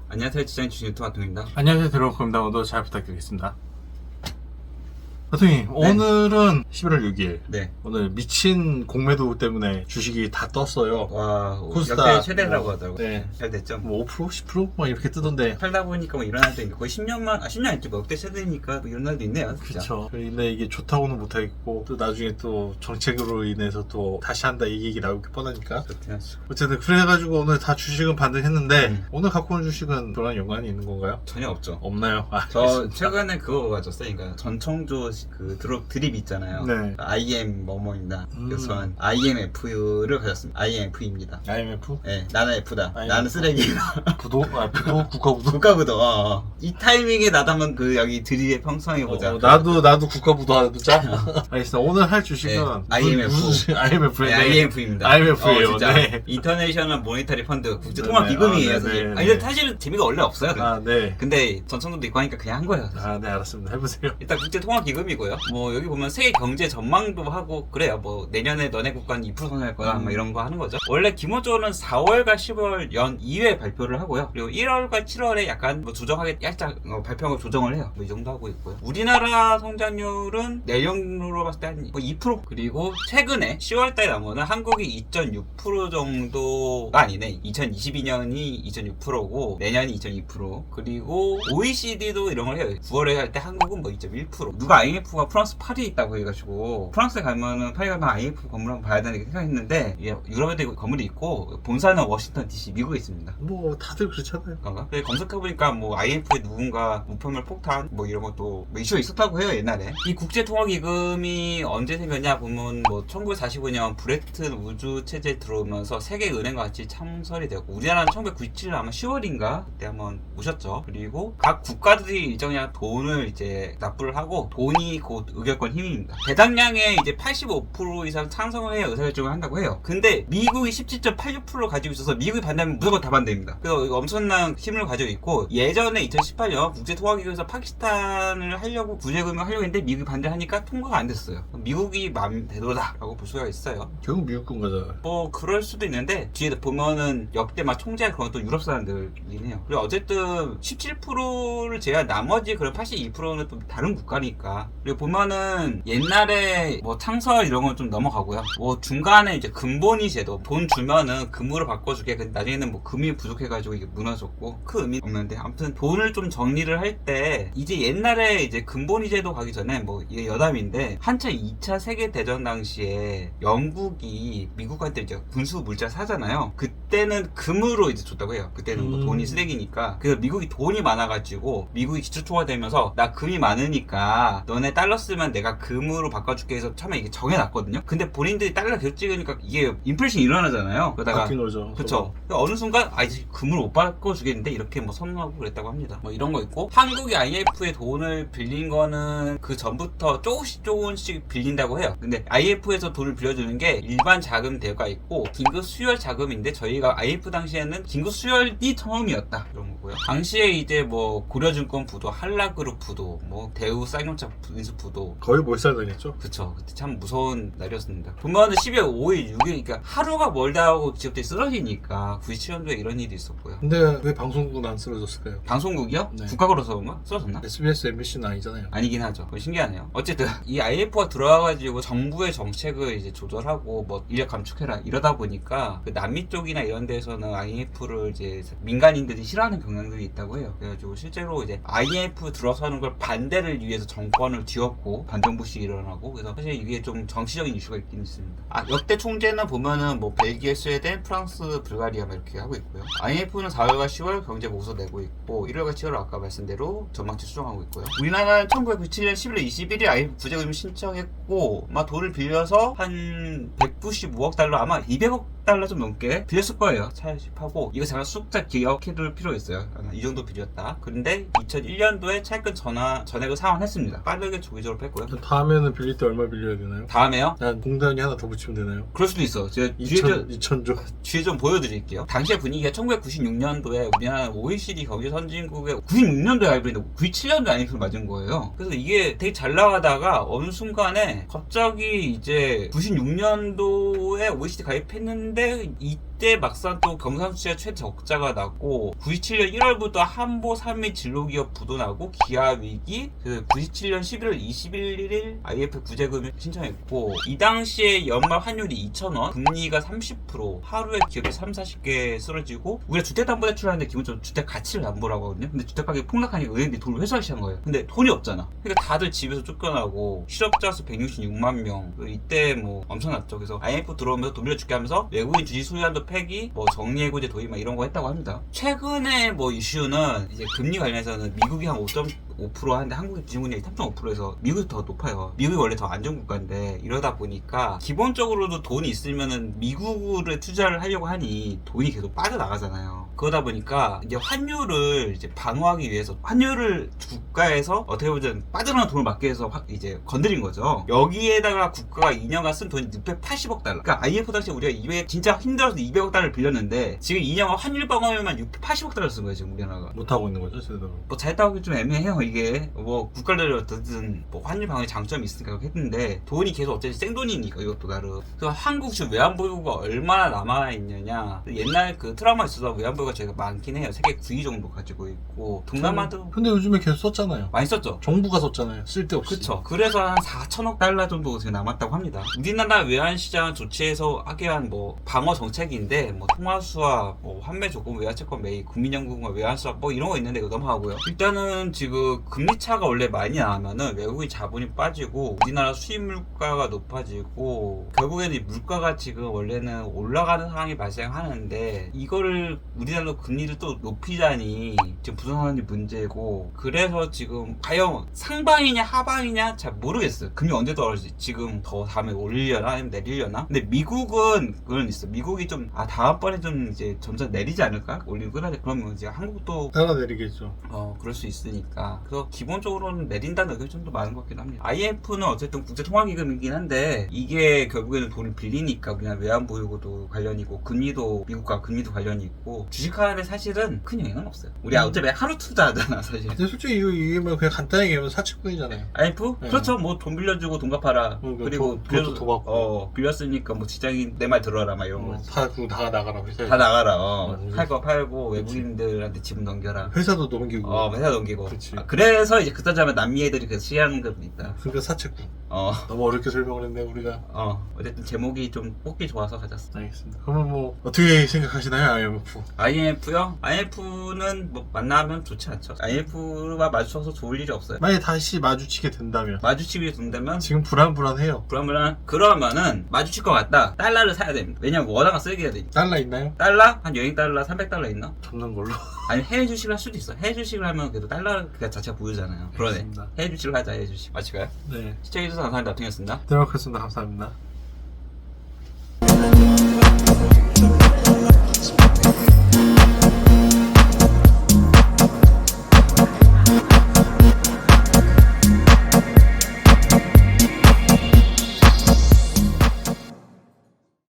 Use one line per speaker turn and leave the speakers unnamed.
안녕하세요, 디자인 주신 유튜브 하통입니다.
안녕하세요, 드로우컴입니다. 오늘도 잘 부탁드리겠습니다. 하통님, 오늘은 11월 6일.
네.
오늘 미친 공매도 때문에 주식이 다 떴어요.
와,
코스닥
역대 최대라고 하더라고요.
네.
잘 됐죠.
뭐 5%? 10%? 막 이렇게 뜨던데.
살다 보니까 뭐 이런 날도 있고 거의 10년 아니지 뭐 역대 최대니까 뭐 이런 날도 있네요. 진짜.
그쵸. 근데 이게 좋다고는 못하겠고, 또 나중에 또 정책으로 인해서 또 다시 한다 이 얘기 나올 게 뻔하니까.
그렇긴 하죠.
어쨌든 그래가지고 오늘 다 주식은 반등했는데, 오늘 갖고 온 주식은 저랑 연관이 있는 건가요?
전혀 없죠.
없나요?
저 최근에 그거 가졌어요. 그러니까 전청조 그 드립 있잖아요.
네.
IM 뭐뭐입니다. 그래서 저는 IMF를 가졌습니다. IMF입니다.
IMF?
네, 나는 F다.
IMF.
나는 쓰레기.
부도? 부도? 국가부도?
국가부도. 이 타이밍에 나도 한번 그 여기 드립에 평성해보자.
나도 국가부도 하자. 알겠습니다. 오늘 할 주식은
네, IMF.
무슨 IMF?
네, IMF입니다.
IMF예요.
진짜.
네.
인터내셔널 모니터리 펀드
네,
국제통화기금이에요.
네,
사실.
네,
아니,
네.
근데 사실은 재미가 원래 없어요.
네.
근데 전청도도 있고 하니까 그냥 한 거예요.
네, 알았습니다. 해보세요.
일단 국제통화기금이고요. 뭐 여기 보면 세계 경제 전망도 하고 그래요. 뭐 내년에 너네 국가는 2% 성장할 거야. 뭐 이런 거 하는 거죠. 원래 기본적으로는 4월과 10월 연 2회 발표를 하고요. 그리고 1월과 7월에 약간 뭐 조정하게 살짝 발표하고 조정을 해요. 뭐 이 정도 하고 있고요. 우리나라 성장률은 내년으로 봤을 때 한 2%. 그리고 최근에 10월달에 나온 거는 한국이 2.6% 정도가 아니네. 2022년이 2.6%고 내년이 2.2%. 그리고 OECD도 이런 걸 해요. 9월에 할 때 한국은 뭐 2.1%. 누가 IMF가 프랑스 파리에 있다고 해가지고 프랑스에 가면은 파리 가면 IMF 건물 한번 봐야 되는 생각했는데 유럽에도 건물이 있고 본사는 워싱턴 DC 미국에 있습니다.
뭐 다들 그렇잖아요.
그런가? 근데 검색해보니까 뭐 IMF에 누군가 우편물 폭탄 뭐 이런 것도 뭐 이슈가 있었다고 해요 옛날에. 이 국제통화기금이 언제 생겼냐 보면 뭐 1945년 브레튼 우주 체제 들어오면서 세계은행과 같이 창설이 되었고 우리나라는 1997년 아마 10월인가 그때 한번 오셨죠. 그리고 각 국가들이 일정량 돈을 이제 납부를 하고 돈이 곧 의결권 힘입니다. 배당량의 이제 85% 이상 찬성을 해야 의사결정을 한다고 해요. 근데 미국이 17.86%를 가지고 있어서 미국이 반대하면 무조건 다 반대입니다. 그래서 엄청난 힘을 가지고 있고 예전에 2018년 국제통화기금에서 파키스탄을 하려고 구제금을 하려고 했는데 미국이 반대하니까 통과가 안 됐어요. 미국이 마음대로다 라고 볼 수가 있어요.
결국 미국 건 거잖아요.
뭐 그럴 수도 있는데 뒤에 보면은 역대 막 총재할 그런 또 유럽 사람들이긴 해요. 그리고 어쨌든 17%를 제외한 나머지 그런 82%는 또 다른 국가니까. 그리고 보면은 옛날에 뭐 창설 이런 건 좀 넘어가고요. 뭐 중간에 이제 금본위 제도 돈 주면은 금으로 바꿔줄게. 근데 나중에는 뭐 금이 부족해가지고 이게 무너졌고 큰 의미 없는데 아무튼 돈을 좀 정리를 할 때 이제 옛날에 이제 금본위 제도 가기 전에 뭐 이게 여담인데 한참 2차 세계대전 당시에 영국이 미국한테 이제 군수 물자 사잖아요. 그때는 금으로 이제 줬다고 해요. 그때는 뭐 돈이 쓰레기니까. 그래서 미국이 돈이 많아가지고 미국이 기초통화 되면서 나 금이 많으니까 너네 달러 쓰면 내가 금으로 바꿔줄게 해서 처음에 이게 정해놨거든요. 근데 본인들이 달러 계속 찍으니까 이게 인플레이션이 일어나잖아요. 그러다가
바뀐 거죠.
그쵸. 어느 순간 이제 금을 못 바꿔주겠는데 이렇게 뭐 선언하고 그랬다고 합니다. 뭐 이런 거 있고 한국이 IMF에 돈을 빌린 거는 그 전부터 조금씩 빌린다고 해요. 근데 IMF에서 돈을 빌려주는 게 일반 자금 대여가 있고 긴급 수혈 자금인데 저희가 IMF 당시에는 긴급 수혈이 처음이었다 이런 거고요. 당시에 이제 뭐 고려증권 부도, 한라그룹 부도, 뭐 대우 쌍용차 인수 부도
거의 몰살당했죠.
그쵸. 그때 참 무서운 날이었습니다. 보면은 12월 5일, 6일, 그러니까 하루가 멀다 하고 기업들이 쓰러지니까 97년도에 이런 일이 있었고요.
근데 왜 방송국은 안 쓰러졌을까요?
방송국이요?
네.
국가로서 그런가? 쓰러졌나?
SBS, MBC는 아니잖아요.
아니긴 하죠. 그건 신기하네요. 어쨌든 이 IMF가 들어와가지고 정부의 정책을 이제 조절하고 뭐 인력 감축해라 이러다 보니까 그 남미 쪽이나 이런 데서는 IMF를 이제 민간인들이 싫어하는 경향들이 있다고 해요. 그래가지고 실제로 이제 IMF 들어서는 걸 반대를 위해서 정권을 뒤엎고 반정부식이 일어나고 그래서 사실 이게 좀 정치적인 이슈가 있긴 있습니다. 역대 총재는 보면은 뭐 벨기에, 스웨덴, 프랑스, 불가리아 이렇게 하고 있고요. IMF는 4월과 10월 경제 보고서 내고 있고 1월과 7월 아까 말씀대로 전망치 수정하고 있고요. 우리나라는 1997년 11월 21일 IMF 구제금 신청했고 막 돈을 빌려서 한 195억 달러 아마 200억 $40 좀 넘게 빌렸을 거예요. 차입하고 이거 잠깐 쑥 기억해둘 필요 있어요. 이 정도 빌렸다. 그런데 2001년도에 차입금 전액을 상환했습니다. 빠르게 조기적으로 뺐고요.
다음에는 빌릴 때 얼마 빌려야 되나요?
다음에요?
난 공단이 하나 더 붙이면 되나요?
그럴 수도 있어. 제가
2,000조.
뒤에 좀 보여드릴게요. 당시의 분위기가 1996년도에 우리나라 OECD 경제 선진국에 96년도에 아이브인데 97년도에 아이브를 맞은 거예요. 그래서 이게 되게 잘 나가다가 어느 순간에 갑자기 이제 96년도에 OECD 가입했는데 이때 막상 또 경상수지가 최적자가 났고 97년 1월부터 한보 3위 진로기업 부도나고 기아위기, 그래서 97년 11월 21일 IMF 구제금을 신청했고 이 당시에 연말 환율이 2,000원, 금리가 30%, 하루에 기업이 30-40개 쓰러지고 우리가 주택담보대출하는데 기본적으로 주택 가치를 담보라고 하거든요. 근데 주택 가격이 폭락하니까 은행들이 돈을 회수하기 시작한 거예요. 근데 돈이 없잖아. 그러니까 다들 집에서 쫓겨나고 실업자 수 166만 명. 이때 뭐 엄청났죠. 그래서 IMF 들어오면서 돈 빌려줄게 하면서 외국인 주식 소유한도 폐기, 뭐 정리해고제 도입 막 이런 거 했다고 합니다. 최근에 뭐 이슈는 이제 금리 관련해서는 미국이 한 5.5% 하는데 한국의 기준금리가 3.5%에서 미국이 더 높아요. 미국이 원래 더 안전국가인데 이러다 보니까 기본적으로도 돈이 있으면은 미국에 투자를 하려고 하니 돈이 계속 빠져나가잖아요. 그러다 보니까 이제 환율을 이제 방어하기 위해서 환율을 국가에서 어떻게 보면 빠져나가는 돈을 막기 위해서 이제 건드린 거죠. 여기에다가 국가가 2년간 쓴 돈이 680억 달러. 그러니까 IMF 당시 우리가 진짜 힘들어서 200억 달러를 빌렸는데 지금 2년간 환율 방어에만 680억 달러 쓴 거예요. 지금 우리나라가.
못하고 있는 거죠, 제대로.
뭐 잘했다고 하기 좀 애매해요. 이게 뭐 국가들이 어쨌든 뭐 환율 방어에 장점이 있으니까 그렇게 했는데 돈이 계속 어쨌든 생돈이니까 이것도 나름. 그래서 한국 지금 외환보유고가 얼마나 남아있느냐. 옛날 그 트라우마 있어서 외환보유가 저희가 많긴 해요. 세계 9위 정도 가지고 있고 동남아도
근데 요즘에 계속 썼잖아요.
많이 썼죠.
정부가 썼잖아요. 쓸데없이.
그쵸. 그래서 한 4천억 달러 정도 지금 남았다고 합니다. 우리나라 외환시장 조치해서 하게 한 뭐 방어 정책인데 뭐 통화수와 뭐 환매 조건, 외환채권 매입, 국민연금과 외환수합 뭐 이런 거 있는데 이거 넘어가고요. 일단은 지금 금리 차가 원래 많이 나면은 외국인 자본이 빠지고 우리나라 수입 물가가 높아지고 결국에는 이 물가가 지금 원래는 올라가는 상황이 발생하는데 이거를 우리나라로 금리를 또 높이자니 지금 부동산이 문제고 그래서 지금 과연 상방이냐 하방이냐 잘 모르겠어요. 금리 언제 떨어질지 지금 더 다음에 올리려나 아니면 내리려나. 근데 미국은 그건 있어. 미국이 좀 다음번에 좀 이제 점점 내리지 않을까? 올리고 그러면 이제 한국도
따라 내리겠죠.
그럴 수 있으니까. 그래서 기본적으로는 내린다는 의견이 좀 더 많은 것 같긴 합니다. IMF는 어쨌든 국제통화기금이긴 한데 이게 결국에는 돈을 빌리니까 그냥 외환보유고도 관련이고 금리도 미국과 금리도 관련이 있고 주식하는데 사실은 큰 영향은 없어요. 우리 어차피 하루 투자하잖아 사실.
근데 솔직히 이게 뭐 그냥 간단하게 얘기하면 사채꾼이잖아요.
IMF?
네.
그렇죠. 뭐 돈 빌려주고 돈 갚아라. 그리고
그것도 도 받고.
빌렸으니까 뭐 직장인 내 말 들어라 막 이런 거.
팔고 다 나가라 회사에.
다 나가라.
그치.
팔 거 팔고 외국인들한테 지분 넘겨라.
회사도 넘기고.
회사 넘기고.
그치.
그래서 이제 그딴 자면 남미 애들이 그 시행하는 게 있다.
그러니까 사채꾼.
어.
너무 어렵게 설명을 했네 우리가.
어쨌든 제목이 좀 뽑기 좋아서 가졌어.
알겠습니다. 그러면 뭐 어떻게 생각하시나요 IMF?
IMF요? IMF는 뭐 만나면 좋지 않죠. IMF와 마주쳐서 좋을 일이 없어요.
만약에 다시 마주치게 된다면
마주치게 된다면
지금 불안해요.
그러면은 마주칠 것 같다. 달러를 사야 됩니다. 왜냐면 원화가 쓰게 해야 되니까.
달러 있나요?
달러? 한 여행 달러 300달러 있나?
접는 걸로.
아니 해외 주식을 할 수도 있어. 해외 주식을 하면 그래도 달러 그 자체가 보유잖아요. 그러네.
알겠습니다.
해외 주식을 하자. 해외 주식. 마치가요?
네.
시청해주셔서 감사합니다. 통이었습니다.
들어가겠습니다. 감사합니다.